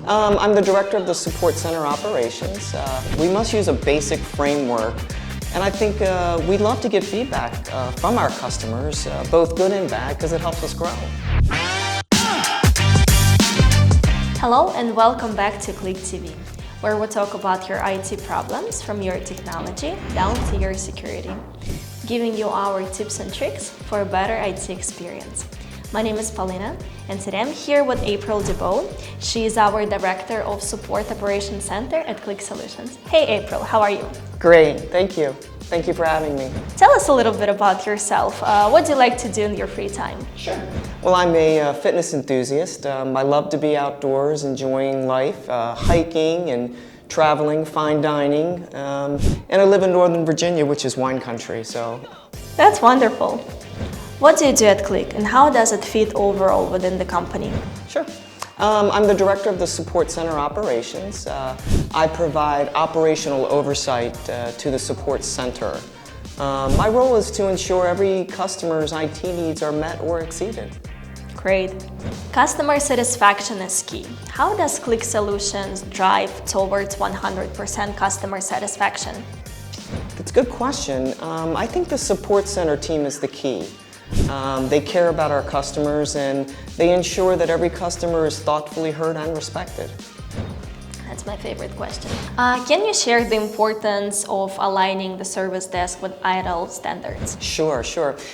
I'm the director of the support center operations. We must use a basic framework, and I think we'd love to get feedback from our customers, both good and bad, because it helps us grow. Hello and welcome back to Klik TV, where we talk about your IT problems from your technology down to your security, giving you our tips and tricks for a better IT experience. My name is Paulina, and today I'm here with April DeBoe. She is our Director of Support Operations Center at Klik Solutions. Hey April, how are you? Great, thank you. Thank you for having me. Tell us a little bit about yourself. What do you like to do in your free time? Sure. Well, I'm a fitness enthusiast. I love to be outdoors, enjoying life, hiking and traveling, fine dining. And I live in Northern Virginia, which is wine country, so. That's wonderful. What do you do at Klik, and how does it fit overall within the company? Sure. I'm the director of the support center operations. I provide operational oversight to the support center. My role is to ensure every customer's IT needs are met or exceeded. Great. Customer satisfaction is key. How does Klik Solutions drive towards 100% customer satisfaction? That's a good question. I think the support center team is the key. They care about our customers and they ensure that every customer is thoughtfully heard and respected. That's my favorite question. Can you share the importance of aligning the service desk with ITIL standards? Sure.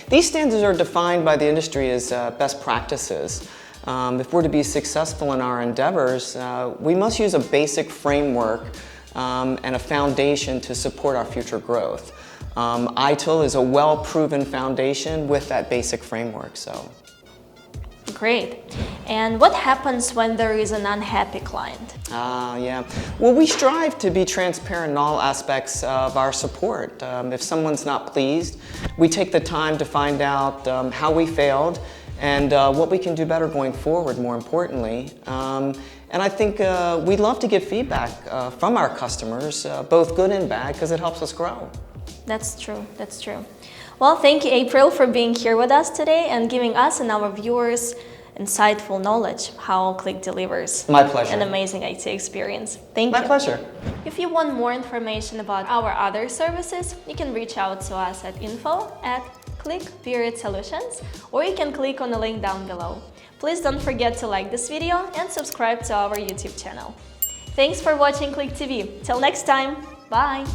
These standards are defined by the industry as best practices. If we're to be successful in our endeavors, we must use a basic framework and a foundation to support our future growth. ITIL is a well-proven foundation with that basic framework. Great. And what happens when there is an unhappy client? Yeah. Well, we strive to be transparent in all aspects of our support. If someone's not pleased, we take the time to find out how we failed and what we can do better going forward, more importantly. And I think we'd love to get feedback from our customers, both good and bad, because it helps us grow. That's true. Well, thank you, April, for being here with us today and giving us and our viewers insightful knowledge how Klik delivers My pleasure. an amazing IT experience. Thank you. My pleasure. If you want more information about our other services, you can reach out to us at info@Klik-Solutions, or you can click on the link down below. Please don't forget to like this video and subscribe to our YouTube channel. Thanks for watching Klik TV. Till next time, bye!